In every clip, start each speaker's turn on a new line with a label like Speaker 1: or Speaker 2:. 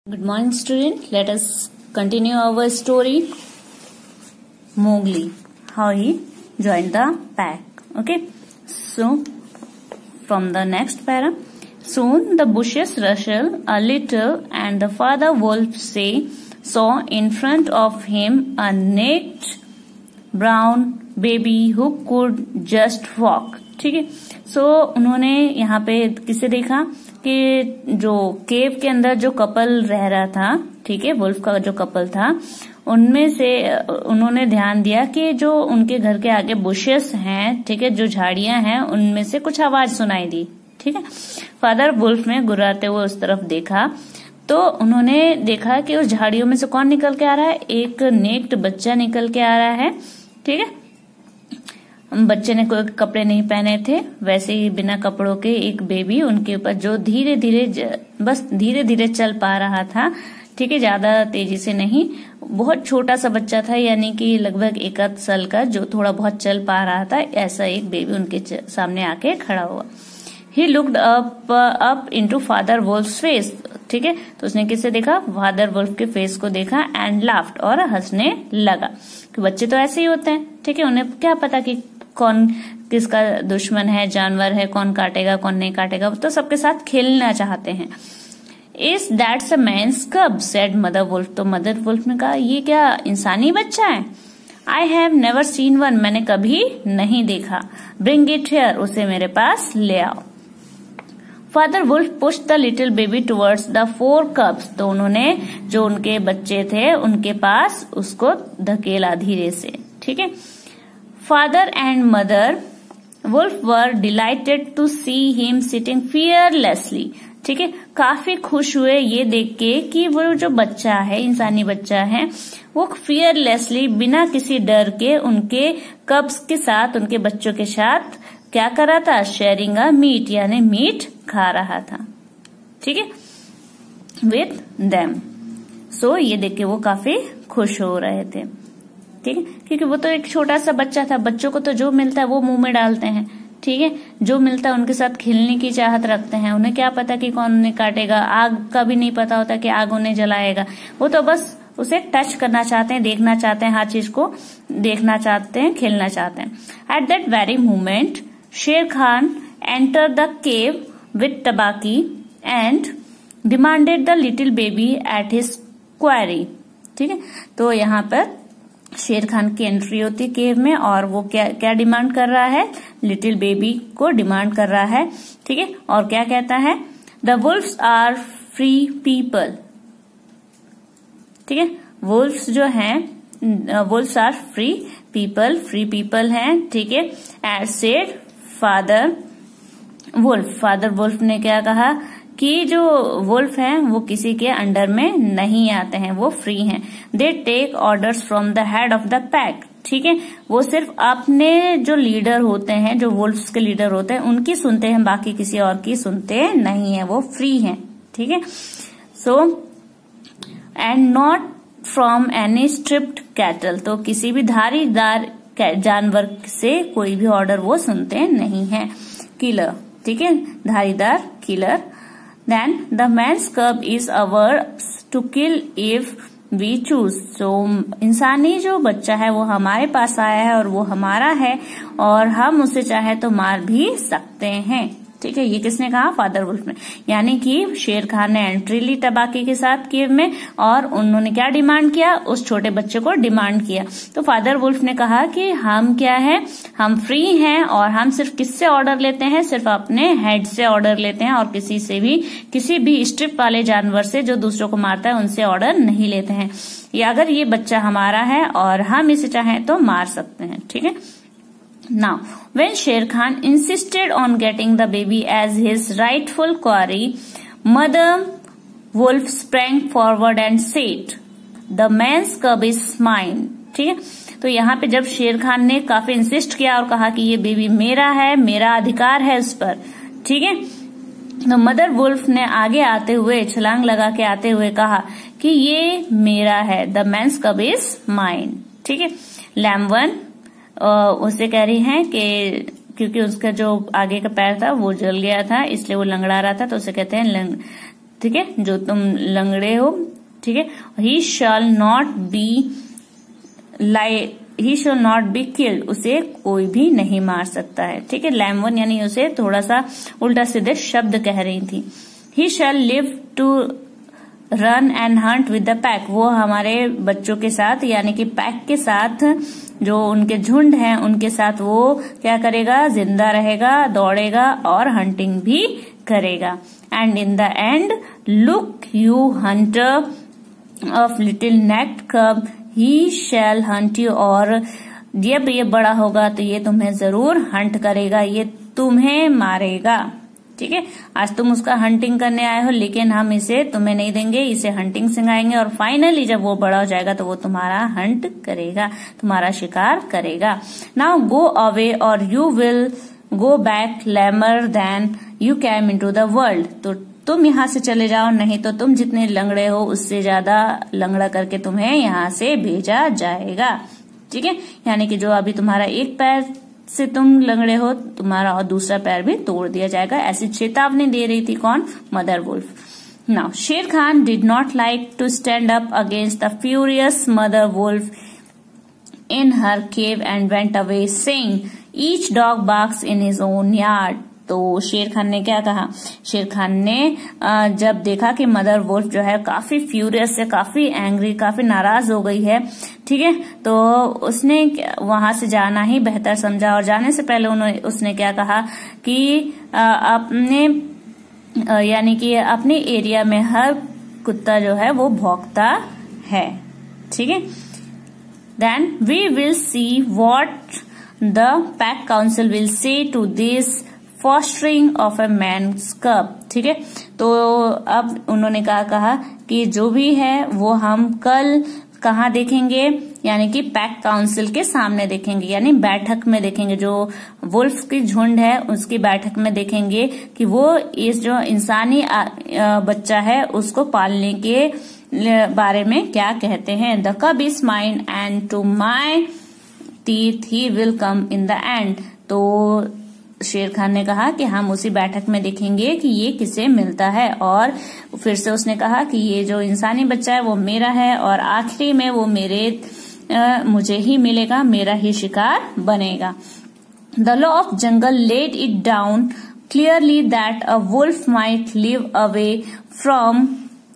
Speaker 1: Good morning, student. Let us continue our story. Mowgli, how he joined the pack. Okay. So, from the next para. Soon the bushes rustled a little, and the father wolf saw in front of him a naked brown baby who could just walk. ठीक है. सो उन्होंने यहाँ पे किसे देखा कि जो केव के अंदर जो कपल रह रहा था, ठीक है, वुल्फ का जो कपल था, उनमें से उन्होंने ध्यान दिया कि जो उनके घर के आगे बुशेस हैं, ठीक है, जो झाड़ियां हैं, उनमें से कुछ आवाज सुनाई दी. ठीक है. फादर वुल्फ ने गुर्राते हुए उस तरफ देखा तो उन्होंने देखा कि उस झाड़ियों में से कौन निकल के आ रहा है. एक नेक्ड बच्चा निकल के आ रहा है. ठीक है. बच्चे ने कोई कपड़े नहीं पहने थे, वैसे ही बिना कपड़ों के एक बेबी उनके ऊपर जो धीरे धीरे चल पा रहा था. ठीक है. ज्यादा तेजी से नहीं, बहुत छोटा सा बच्चा था, यानी कि लगभग 1 साल का, जो थोड़ा बहुत चल पा रहा था. ऐसा एक बेबी उनके सामने आके खड़ा हुआ. He looked up into Father Wolf's face. ठीक है. तो उसने किसे देखा? फादर वुल्फ के फेस को देखा एंड लाफ्ड, और हंसने लगा. कि बच्चे तो ऐसे ही होते हैं. ठीक है. उन्हें क्या पता कि कौन किसका दुश्मन है, जानवर है, कौन काटेगा कौन नहीं काटेगा, तो सबके साथ खेलना चाहते हैं. Is that a man's cub? said Mother Wolf. तो मदर वुल्फ ने कहा, ये क्या इंसानी बच्चा है? I have never seen one. मैंने कभी नहीं देखा. Bring it here. उसे मेरे पास ले आओ. Father wolf pushed the little baby towards the 4 cubs. तो उन्होंने जो उनके बच्चे थे उनके पास उसको धकेला धीरे से. ठीक है. Father and mother wolf were delighted to see him sitting fearlessly. ठीक है. काफी खुश हुए ये देख के कि वो जो बच्चा है, इंसानी बच्चा है, वो फियरलेसली, बिना किसी डर के उनके कब्स के साथ, उनके बच्चों के साथ क्या कर रहा था? शेयरिंग अ मीट, यानी मीट खा रहा था. ठीक है. With them. सो ये देख के वो काफी खुश हो रहे थे. ठीक है. क्योंकि वो तो एक छोटा सा बच्चा था. बच्चों को तो जो मिलता है वो मुंह में डालते हैं. ठीक है. जो मिलता है उनके साथ खेलने की चाहत रखते हैं. उन्हें क्या पता कि कौन उन्हें काटेगा. आग का भी नहीं पता होता कि आग उन्हें जलाएगा. वो तो बस उसे टच करना चाहते हैं, देखना चाहते हैं, हर चीज को देखना चाहते हैं, खेलना चाहते हैं. At that very moment Shere Khan enter the cave with Tabaqui and demanded the little baby at his quarry. ठीक है. तो यहाँ पर शेर खान की एंट्री होती है केव में, और वो क्या डिमांड कर रहा है? लिटिल बेबी को डिमांड कर रहा है. ठीक है. और क्या कहता है? The wolves are free people. ठीक है. वुल्फ्स जो हैं, वुल्फ्स आर फ्री पीपल हैं. ठीक है. As said father wolf. Father wolf ने क्या कहा कि जो वुल्फ हैं वो किसी के अंडर में नहीं आते हैं, वो फ्री हैं. They take orders from the head of the pack. ठीक है. वो सिर्फ अपने जो लीडर होते हैं, जो वुल्फ्स के लीडर होते हैं, उनकी सुनते हैं, बाकी किसी और की सुनते नहीं है. वो फ्री हैं. ठीक है. So and not from any striped cattle. तो किसी भी धारीदार जानवर से कोई भी ऑर्डर वो सुनते नहीं है. किलर. ठीक है. धारीदार killer. Then the man's cub is ours to kill if we choose. So इंसानी जो बच्चा है वो हमारे पास आया है और वो हमारा है, और हम उसे चाहे तो मार भी सकते हैं. ठीक है. ये किसने कहा? फादर वुल्फ ने. यानी कि शेर खान ने एंट्री ली टबाकी के साथ केव में, और उन्होंने क्या डिमांड किया? उस छोटे बच्चे को डिमांड किया. तो फादर वुल्फ ने कहा कि हम क्या है? हम फ्री हैं, और हम सिर्फ किससे ऑर्डर लेते हैं? सिर्फ अपने हेड से ऑर्डर लेते हैं, और किसी भी स्ट्रिप वाले जानवर से जो दूसरों को मारता है उनसे ऑर्डर नहीं लेते हैं. या अगर ये बच्चा हमारा है और हम इसे चाहें तो मार सकते हैं. ठीक है. Now, when Sher Khan insisted on getting the baby as his rightful quarry, Mother Wolf sprang forward and said, "The man's cub is mine." ठीक है. तो यहाँ पे जब शेर खान ने काफी इंसिस्ट किया और कहा कि ये बेबी मेरा है, मेरा अधिकार है उस पर. ठीक है. तो मदर वुल्फ ने आगे आते हुए, छलांग लगा के आते हुए कहा कि ये मेरा है. द मैंस कब इज माइन. ठीक है. लैम 1 उसे कह रही हैं कि क्योंकि उसका जो आगे का पैर था वो जल गया था, इसलिए वो लंगड़ा रहा था, तो उसे कहते हैं ठीक है, जो तुम लंगड़े हो, ठीक है। ही शैल नॉट बी किल्ड, उसे कोई भी नहीं मार सकता है, ठीक है। लैमवन यानी उसे थोड़ा सा उल्टा सीधे शब्द कह रही थी। He shall live to run and hunt with the pack, वो हमारे बच्चों के साथ यानी कि पैक के साथ, जो उनके झुंड हैं उनके साथ वो क्या करेगा, जिंदा रहेगा, दौड़ेगा और हंटिंग भी करेगा। And in the end look you hunter of little naked cub, he shell Hunt you, और जब ये बड़ा होगा तो ये तुम्हें जरूर हंट करेगा, ये तुम्हें मारेगा, ठीक है। आज तुम उसका हंटिंग करने आए हो, लेकिन हम इसे तुम्हें नहीं देंगे, इसे हंटिंग सिखाएंगे, और फाइनली जब वो बड़ा हो जाएगा तो वो तुम्हारा हंट करेगा, तुम्हारा शिकार करेगा। नाउ गो अवे और you will go back lamer than you came into the world, तो तुम यहाँ से चले जाओ, नहीं तो तुम जितने लंगड़े हो उससे ज्यादा लंगड़ा करके तुम्हें यहाँ से भेजा जाएगा, ठीक है। यानी कि जो अभी तुम्हारा एक पैर से तुम लंगड़े हो, तुम्हारा और दूसरा पैर भी तोड़ दिया जाएगा, ऐसी चेतावनी दे रही थी कौन, mother wolf. Now Shere Khan did not like to stand up against the furious mother wolf in her cave and went away saying each dog barks in his own yard. तो शेर खान ने क्या कहा, शेर खान ने जब देखा कि मदर वुल्फ जो है काफी फ्यूरियस है, काफी एंग्री, काफी नाराज हो गई है, ठीक है, तो उसने वहां से जाना ही बेहतर समझा, और जाने से पहले उसने क्या कहा कि अपने यानी कि अपने एरिया में हर कुत्ता जो है वो भौंकता है, ठीक है। Then we will see what the pack council will say to this fostering of a man's cub, ठीक है। तो अब उन्होंने कहा कि जो भी है वो हम कल कहाँ देखेंगे, यानी कि पैक काउंसिल के सामने देखेंगे, यानी बैठक में देखेंगे, जो वुल्फ की झुंड है उसकी बैठक में देखेंगे कि वो इस जो इंसानी बच्चा है उसको पालने के बारे में क्या कहते हैं। The cub is mine and to my teeth he will come in the end. तो शेर खान ने कहा कि हम उसी बैठक में देखेंगे कि ये किसे मिलता है, और फिर से उसने कहा कि ये जो इंसानी बच्चा है वो मेरा है, और आखिरी में वो मुझे ही मिलेगा, मेरा ही शिकार बनेगा। The law of jungle laid it down clearly that a wolf might live away from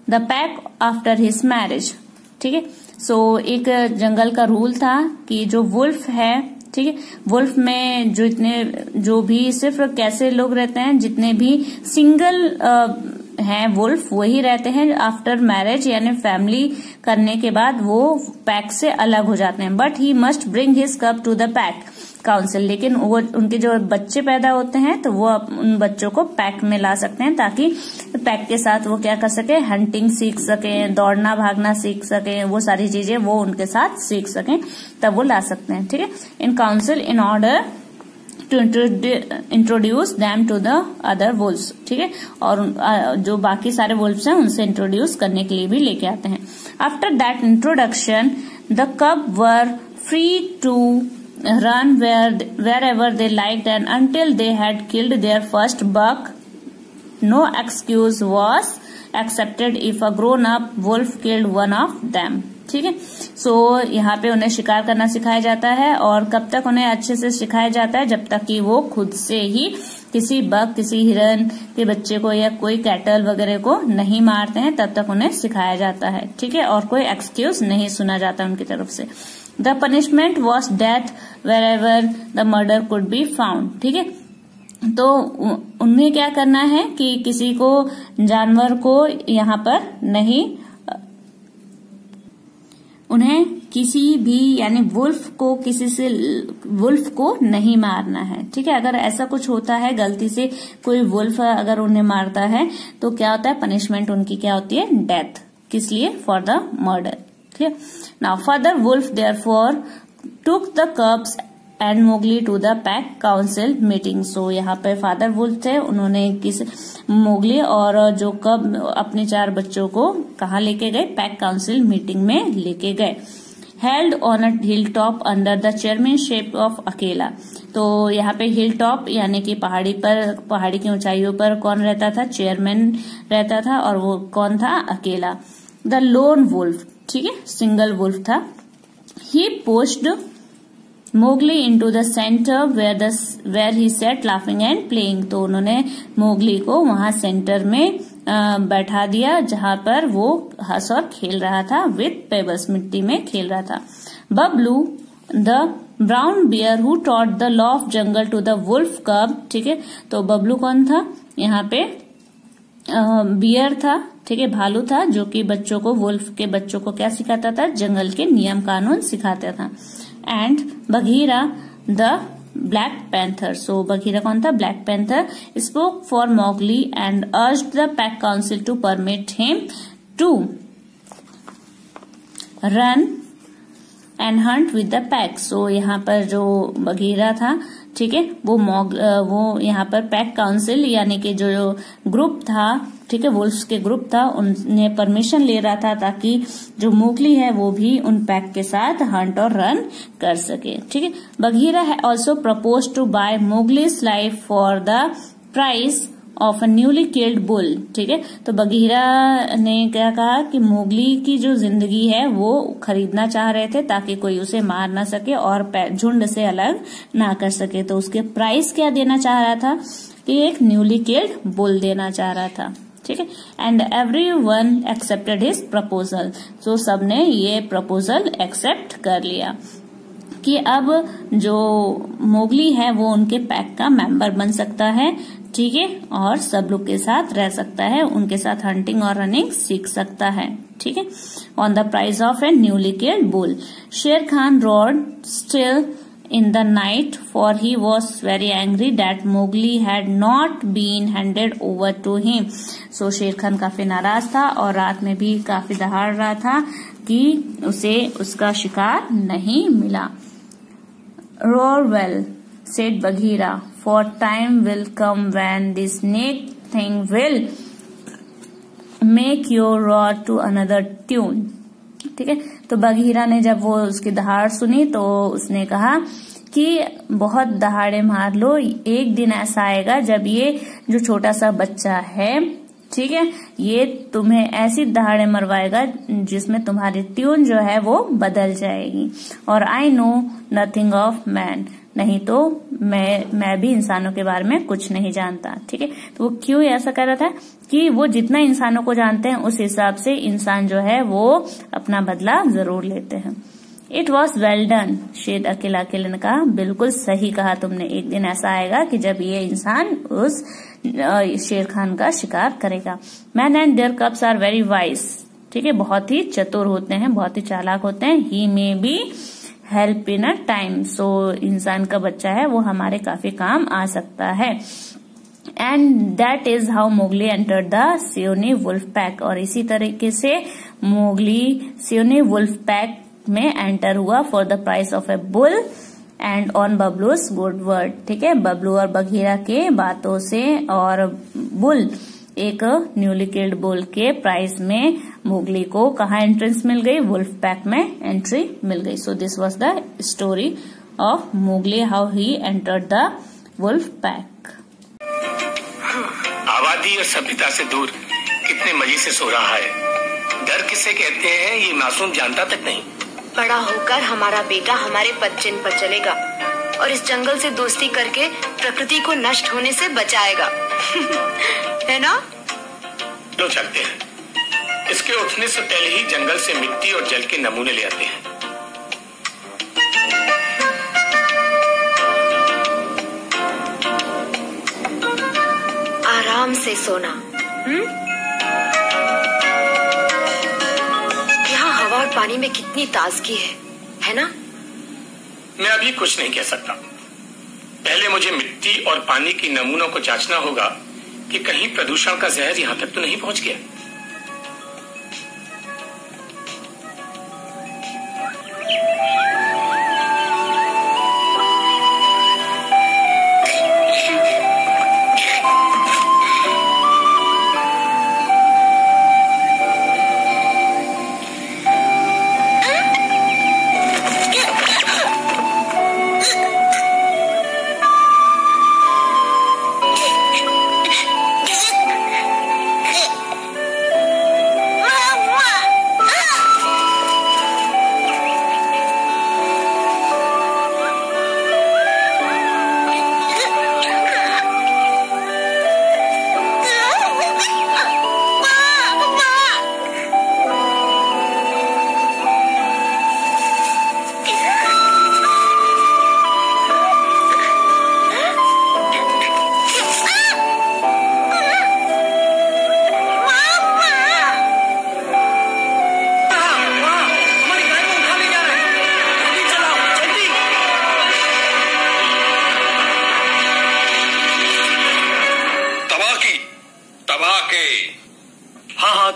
Speaker 1: the pack after his marriage, ठीक है। सो एक जंगल का रूल था कि जो वुल्फ है, ठीक है, वुल्फ में जो भी सिर्फ कैसे लोग रहते हैं, जितने भी सिंगल हैं वुल्फ वही रहते हैं, आफ्टर मैरिज यानी फैमिली करने के बाद वो पैक से अलग हो जाते हैं। But he must bring his कब टू द पैक काउंसिल, लेकिन वो उनके जो बच्चे पैदा होते हैं तो वो उन बच्चों को पैक में ला सकते हैं, ताकि पैक के साथ वो क्या कर सके, हंटिंग सीख सके, दौड़ना भागना सीख सके, वो सारी चीजें वो उनके साथ सीख सकें, तब वो ला सकते हैं, ठीक है। In council in order to introduce them to the other wolves, ठीक है, और जो बाकी सारे वुल्व्स हैं उनसे इंट्रोड्यूस करने के लिए भी लेके आते हैं। After that introduction the cub were free to run wherever they liked, and until they had killed their first buck, no excuse was accepted if a grown up wolf killed one of them, ठीक है। सो यहाँ पे उन्हें शिकार करना सिखाया जाता है, और कब तक उन्हें अच्छे से सिखाया जाता है, जब तक कि वो खुद से ही किसी बग, किसी हिरन के बच्चे को या कोई कैटल वगैरह को नहीं मारते हैं, तब तक उन्हें सिखाया जाता है, ठीक है, और कोई एक्सक्यूज नहीं सुना जाता उनकी तरफ से। The punishment was death wherever the murder could be found, ठीक है। तो उन्हें क्या करना है कि किसी को, जानवर को यहाँ पर नहीं, उन्हें किसी भी यानी वुल्फ को नहीं मारना है, ठीक है। अगर ऐसा कुछ होता है, गलती से कोई वुल्फ अगर उन्हें मारता है तो क्या होता है, पनिशमेंट उनकी क्या होती है, डेथ। किस लिए, फॉर द मर्डर, ठीक है। Now father wolf therefore took the cubs and Mowgli to the pack council meeting. So यहाँ पे फादर वुल्फ थे, उन्होंने मोगली और जो कब अपने 4 बच्चों को कहाँ लेके गए, पैक काउंसिल मीटिंग में लेके गए। Held on a hill top under the chairmanship of अकेला। तो यहाँ पे हिल टॉप यानी कि पहाड़ी की ऊंचाइयों पर कौन रहता था? चेयरमैन रहता था। और वो कौन था? अकेला। द लोन वुल्फ, ठीक है, सिंगल वुल्फ था। He pushed Mowgli into the centre where he sat laughing and playing. तो उन्होंने मोगली को वहां सेंटर में बैठा दिया जहां पर वो हंस और खेल रहा था, विथ पेबल्स, मिट्टी में खेल रहा था। Baloo the brown bear who taught the law of jungle to the wolf cub, ठीक है, तो बबलू कौन था? यहाँ पे बियर था, ठीक है, भालू था, जो कि बच्चों को, वुल्फ के बच्चों को क्या सिखाता था? जंगल के नियम कानून सिखाता था। And Bagheera the black panther, so Bagheera कौन था? Black panther, spoke for Mowgli and urged the pack council to permit him to run and hunt with the pack. So यहाँ पर जो बघीरा था, ठीक है, वो यहाँ पर पैक काउंसिल यानी कि जो ग्रुप था, ठीक है, वुल्फ्स के ग्रुप था, उन्हें परमिशन ले रहा था ताकि जो मोगली है वो भी उन पैक के साथ हंट और रन कर सके, ठीक है। बघीरा है also propose to buy Mowgli's life for the price of a newly killed bull, ठीक है, तो बघीरा ने क्या कहा कि मोगली की जो जिंदगी है वो खरीदना चाह रहे थे ताकि कोई उसे मार ना सके और झुंड से अलग ना कर सके। तो उसके प्राइस क्या देना चाह रहा था कि एक न्यूली किल्ड बुल देना चाह रहा था, ठीक है। And everyone accepted his proposal, तो सबने ये प्रपोजल एक्सेप्ट कर लिया कि अब जो मोगली है वो उनके पैक का मेंबर बन सकता है, ठीक है, और सब लोग के साथ रह सकता है, उनके साथ हंटिंग और रनिंग सीख सकता है, ठीक है। On the price of a newly killed bull, Shere Khan roared still in the night, for he was very angry that Mowgli had not been handed over to him. So शेर खान काफी नाराज था और रात में भी काफी दहाड़ रहा था कि उसे उसका शिकार नहीं मिला। Roar well, said Bagheera, for time will come when this snake thing will make your roar to another tune. ठीक है, तो बघीरा ने जब वो उसकी दहाड़ सुनी तो उसने कहा कि बहुत दहाड़े मार लो, एक दिन ऐसा आएगा जब ये जो छोटा सा बच्चा है, ठीक है, ये तुम्हें ऐसी दहाड़े मरवाएगा जिसमें तुम्हारी ट्यून जो है वो बदल जाएगी। और I know nothing of man, नहीं तो मैं भी इंसानों के बारे में कुछ नहीं जानता, ठीक है। तो वो क्यों ऐसा कर रहा था कि वो जितना इंसानों को जानते हैं उस हिसाब से इंसान जो है वो अपना बदला जरूर लेते हैं। इट वॉज वेल डन, शेर अकेला ने कहा, बिल्कुल सही कहा तुमने, एक दिन ऐसा आएगा कि जब ये इंसान उस शेर खान का शिकार करेगा। Man and their cubs are very wise, ठीक है, बहुत ही चतुर होते हैं, बहुत ही चालाक होते हैं। He may be help in a time, so इंसान का बच्चा है वो हमारे काफी काम आ सकता है। And that is how Mowgli entered the Seeonee wolf pack, और इसी तरीके से मोगली सियोनी वुल्फ पैक में एंटर हुआ for the price of a bull and on Baloo's good word, ठीक है, बबलू और बघीरा के बातों से और बुल एक न्यूली किल्ड बुल के प्राइस में मोगली को कहाँ एंट्रेंस मिल गई? वुल्फ पैक में एंट्री मिल गई। So this was the story of Mowgli, how he entered the wolf pack.
Speaker 2: आबादी और सभ्यता से दूर कितने मजे से सो रहा है। डर किसे कहते हैं ये मासूम जानता तक नहीं।
Speaker 3: बड़ा होकर हमारा बेटा हमारे पदचिन्ह पर चलेगा और इस जंगल से दोस्ती करके प्रकृति को नष्ट होने से बचाएगा। है ना?
Speaker 2: लो चलते हैं। इसके उठने से पहले ही जंगल से मिट्टी और जल के नमूने ले आते हैं।
Speaker 3: आराम से सोना। यहाँ हवा और पानी में कितनी ताजगी है ना?
Speaker 2: मैं अभी कुछ नहीं कह सकता। पहले मुझे मिट्टी और पानी की नमूनों को जांचना होगा कि कहीं प्रदूषण का जहर यहाँ तक तो नहीं पहुंच गया।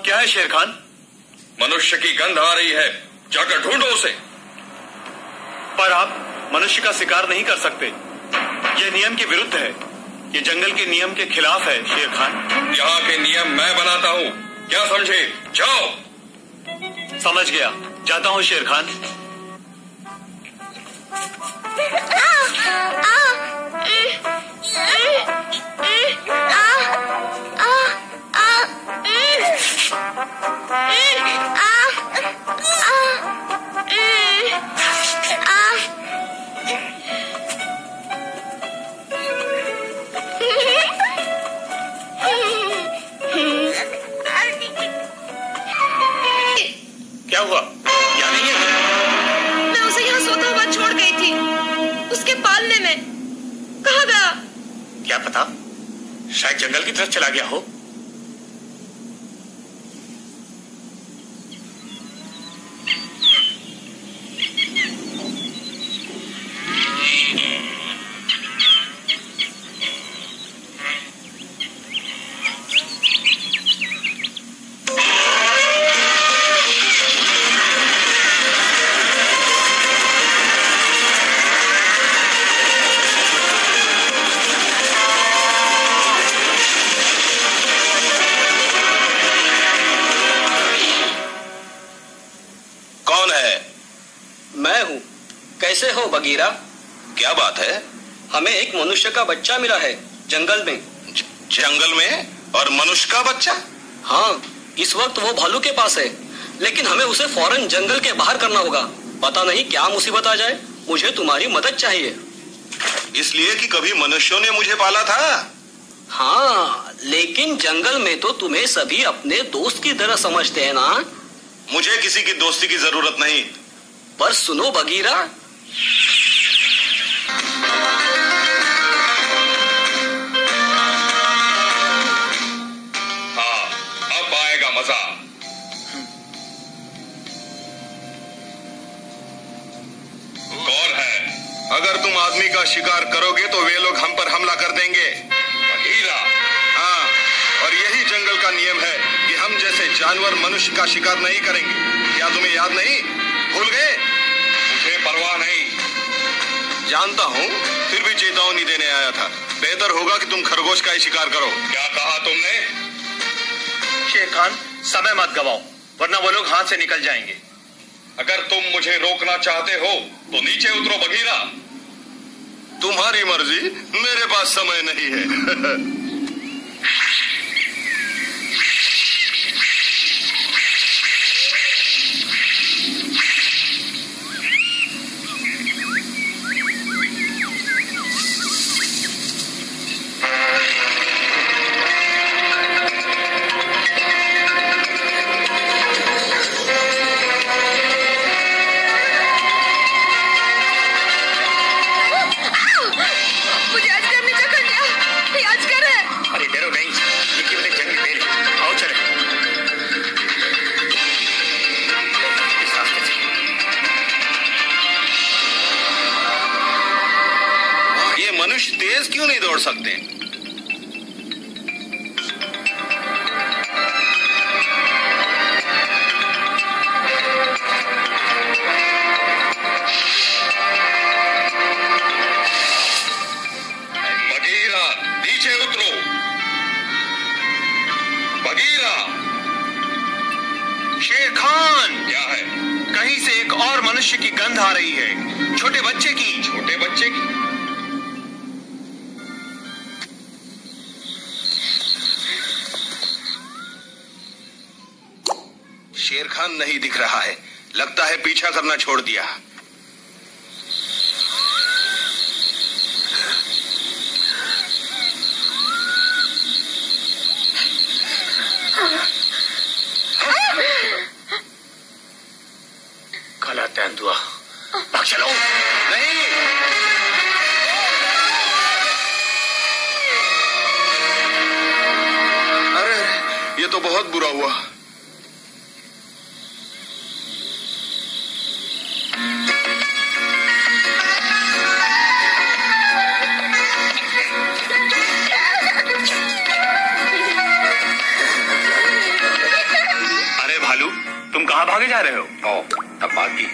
Speaker 4: क्या है शेर खान?
Speaker 5: मनुष्य की गंध आ रही है, जाकर ढूंढो उसे।
Speaker 4: पर आप मनुष्य का शिकार नहीं कर सकते, यह नियम के विरुद्ध है, ये जंगल के नियम के खिलाफ है शेर खान।
Speaker 5: यहाँ के नियम मैं बनाता हूँ, क्या समझे? जाओ।
Speaker 4: समझ गया, जाता हूँ शेर खान। क्या हुआ? यहाँ नहीं है?
Speaker 3: मैं उसे यहाँ सोता हुआ छोड़ गई थी, उसके पालने में। कहाँ गया?
Speaker 2: क्या पता, शायद जंगल की तरफ चला गया हो।
Speaker 6: कैसे हो बगीरा?
Speaker 5: क्या बात है?
Speaker 6: हमें एक मनुष्य का बच्चा मिला है जंगल में।
Speaker 5: जंगल में? और मनुष्य का बच्चा?
Speaker 6: हाँ, इस वक्त वो भालू के पास है, लेकिन हमें उसे फौरन जंगल के बाहर करना होगा। पता नहीं क्या मुसीबत आ जाए, मुझे तुम्हारी मदद चाहिए।
Speaker 5: इसलिए कि कभी मनुष्यों ने मुझे पाला था।
Speaker 6: हाँ, लेकिन जंगल में तो तुम्हें सभी अपने दोस्त की तरह समझते हैं ना?
Speaker 5: मुझे किसी की दोस्ती की जरूरत नहीं।
Speaker 6: पर सुनो बगीरा,
Speaker 5: हाँ, अब आएगा मजा। गौर है, अगर तुम आदमी का शिकार करोगे तो वे लोग हम पर हमला कर देंगे। बगीरा, हाँ, और यही जंगल का नियम है कि हम जैसे जानवर मनुष्य का शिकार नहीं करेंगे। क्या तुम्हें याद नहीं? भूल गए? मुझे परवाह नहीं, जानता हूँ, फिर भी चेतावनी देने आया था। बेहतर होगा कि तुम खरगोश का ही शिकार करो। क्या कहा तुमने?
Speaker 4: शेर खान, समय मत गवाओ, वरना वो लोग हाथ से निकल जाएंगे।
Speaker 5: अगर तुम मुझे रोकना चाहते हो तो नीचे उतरो बगीरा। तुम्हारी मर्जी, मेरे पास समय नहीं है। मनुष्य तेज क्यों नहीं दौड़ सकते? बगीरा, नीचे उतरो। बगीरा।
Speaker 4: शेर खान,
Speaker 5: क्या है?
Speaker 4: कहीं से एक और मनुष्य की गंध आ रही है, छोटे बच्चे की।
Speaker 5: छोटे बच्चे की? शेर खान नहीं दिख रहा है, लगता है पीछा करना छोड़ दिया।
Speaker 2: काला तेंदुआ, भाग चलो।
Speaker 5: नहीं, अरे ये तो बहुत बुरा हुआ।
Speaker 4: कहाँ भागे जा रहे हो?
Speaker 5: ओ, अब बाकी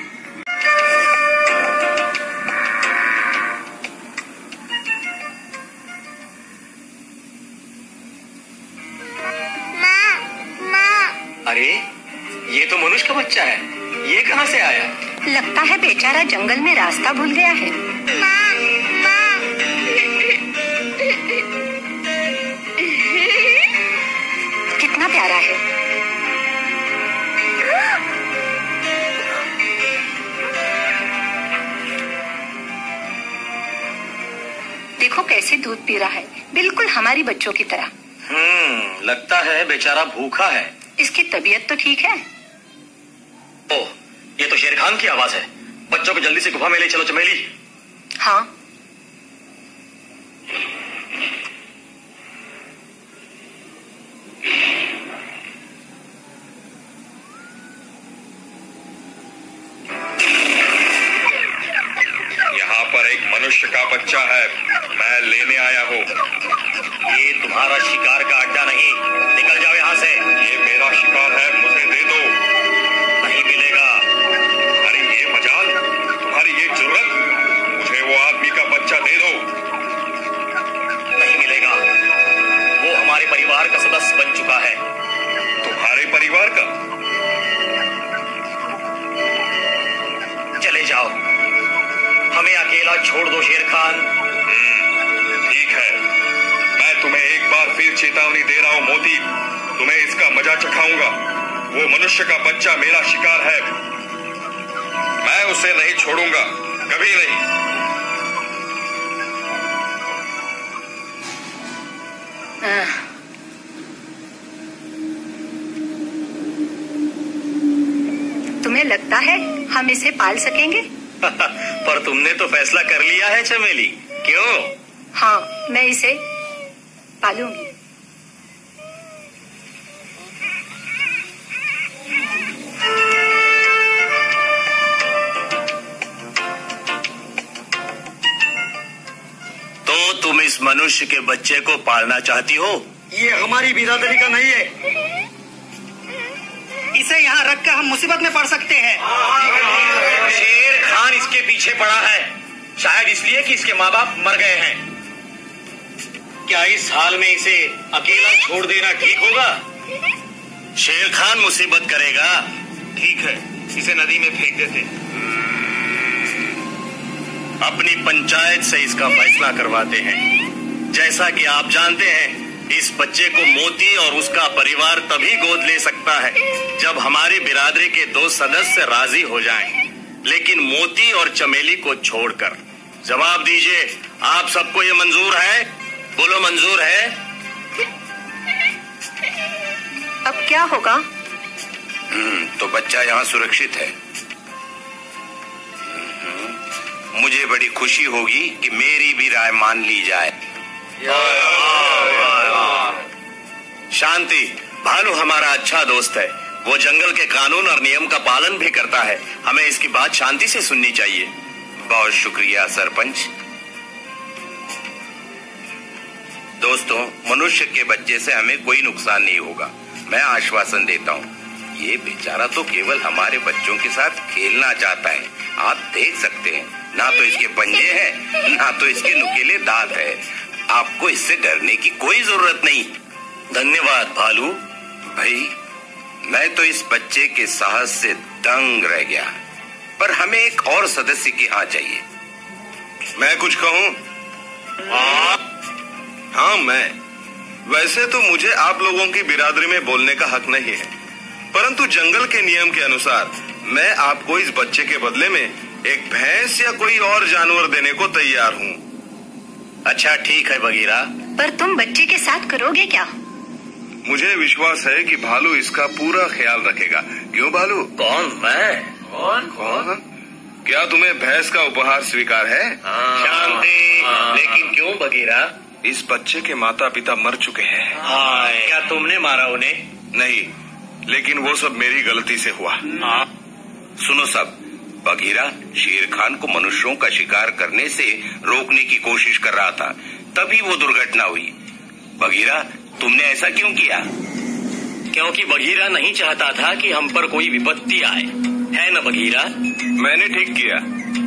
Speaker 6: अरे ये तो मनुष्य का बच्चा है, ये कहाँ से आया?
Speaker 3: लगता है बेचारा जंगल में रास्ता भूल गया है। कितना प्यारा है। देखो कैसे दूध पी रहा है, बिल्कुल हमारी बच्चों की तरह।
Speaker 6: लगता है बेचारा भूखा है।
Speaker 3: इसकी तबीयत तो ठीक है।
Speaker 6: ओह, ये तो शेर खान की आवाज है। बच्चों को जल्दी से गुफा में ले चलो चमेली।
Speaker 3: हाँ।
Speaker 5: यहाँ पर एक मनुष्य का बच्चा है, मैं लेने आया हूँ।
Speaker 6: ये तुम्हारा शिकार का अड्डा नहीं, निकल जाओ यहाँ से।
Speaker 5: ये मेरा शिकार है, मुझे दे दो।
Speaker 6: नहीं मिलेगा।
Speaker 5: अरे ये मजाल, तुम्हारी ये जरूरत, मुझे वो आदमी का बच्चा दे दो।
Speaker 6: नहीं मिलेगा, वो हमारे परिवार का सदस्य बन चुका है।
Speaker 5: तुम्हारे परिवार का?
Speaker 6: चले जाओ, हमें अकेला छोड़ दो शेर खान।
Speaker 5: ठीक है, मैं तुम्हें एक बार फिर चेतावनी दे रहा हूँ मोती, तुम्हें इसका मजा चखाऊंगा। वो मनुष्य का बच्चा मेरा शिकार है, मैं उसे नहीं छोड़ूंगा, कभी नहीं।
Speaker 3: तुम्हें लगता है हम इसे पाल सकेंगे?
Speaker 6: पर तुमने तो फैसला कर लिया है चमेली, क्यों?
Speaker 3: हाँ, मैं इसे पालूंगी।
Speaker 6: तो तुम इस मनुष्य के बच्चे को पालना चाहती हो? ये हमारी बिरादरी का नहीं है। इसे यहाँ रखकर हम मुसीबत में पड़ सकते हैं। शेर खान इसके पीछे पड़ा है, शायद इसलिए कि इसके माँ बाप मर गए हैं। क्या इस हाल में इसे अकेला छोड़ देना ठीक होगा? शेर खान मुसीबत करेगा। ठीक है, इसे नदी में फेंक देते। अपनी पंचायत से इसका फैसला करवाते हैं। जैसा कि आप जानते हैं, इस बच्चे को मोती और उसका परिवार तभी गोद ले सकता है जब हमारी बिरादरी के 2 सदस्य राजी हो जाएं। लेकिन मोती और चमेली को छोड़कर। जवाब दीजिए, आप सबको ये मंजूर है? बोलो, मंजूर है?
Speaker 3: अब क्या होगा?
Speaker 5: तो बच्चा यहाँ सुरक्षित है। मुझे बड़ी खुशी होगी कि मेरी भी राय मान ली जाए।
Speaker 6: शांति, भालू हमारा अच्छा दोस्त है। वो जंगल के कानून और नियम का पालन भी करता है। हमें इसकी बात शांति से सुननी चाहिए।
Speaker 5: बहुत शुक्रिया सरपंच। दोस्तों, मनुष्य के बच्चे से हमें कोई नुकसान नहीं होगा, मैं आश्वासन देता हूँ। ये बेचारा तो केवल हमारे बच्चों के साथ खेलना चाहता है। आप देख सकते हैं, ना तो इसके पंजे हैं, ना तो इसके नुकीले दांत है। आपको इससे डरने की कोई जरूरत नहीं।
Speaker 6: धन्यवाद भालू
Speaker 5: भाई। मैं तो इस बच्चे के साहस से दंग रह गया, पर हमें एक और सदस्य की हाँ चाहिए। मैं कुछ कहूँ? हाँ, मैं। वैसे तो मुझे आप लोगों की बिरादरी में बोलने का हक नहीं है, परंतु जंगल के नियम के अनुसार मैं आपको इस बच्चे के बदले में एक भैंस या कोई और जानवर देने को तैयार हूँ।
Speaker 6: अच्छा ठीक है बगीरा।
Speaker 3: पर तुम बच्चे के साथ करोगे क्या?
Speaker 5: मुझे विश्वास है कि भालू इसका पूरा ख्याल रखेगा। क्यों भालू?
Speaker 6: कौन? मैं?
Speaker 5: कौन? क्या तुम्हें भैंस का उपहार स्वीकार है?
Speaker 6: शांति। लेकिन क्यों बगीरा?
Speaker 5: इस बच्चे के माता पिता मर चुके हैं।
Speaker 6: क्या तुमने मारा उन्हें?
Speaker 5: नहीं, लेकिन वो सब मेरी गलती से हुआ। सुनो सब, बगीरा शेर खान को मनुष्यों का शिकार करने से रोकने की कोशिश कर रहा था, तभी वो दुर्घटना हुई। बगीरा, तुमने ऐसा क्यों किया?
Speaker 6: क्योंकि बघीरा नहीं चाहता था कि हम पर कोई विपत्ति आए, है न बघीरा?
Speaker 5: मैंने ठीक किया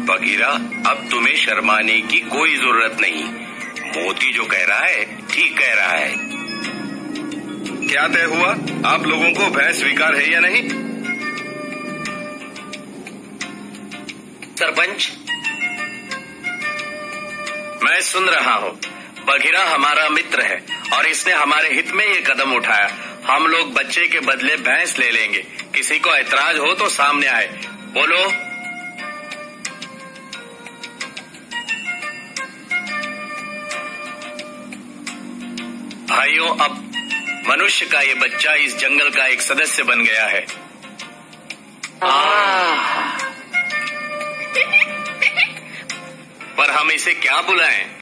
Speaker 5: बघीरा, अब तुम्हें शर्माने की कोई जरूरत नहीं। मोती जो कह रहा है ठीक कह रहा है। क्या तय हुआ? आप लोगों को भैंस स्वीकार है या नहीं?
Speaker 6: सरपंच, मैं सुन रहा हूँ। बघीरा हमारा मित्र है और इसने हमारे हित में ये कदम उठाया। हम लोग बच्चे के बदले भैंस ले लेंगे। किसी को ऐतराज हो तो सामने आए। बोलो। भाइयों, अब मनुष्य का ये बच्चा इस जंगल का एक सदस्य बन गया है। पर हम इसे क्या बुलाएं?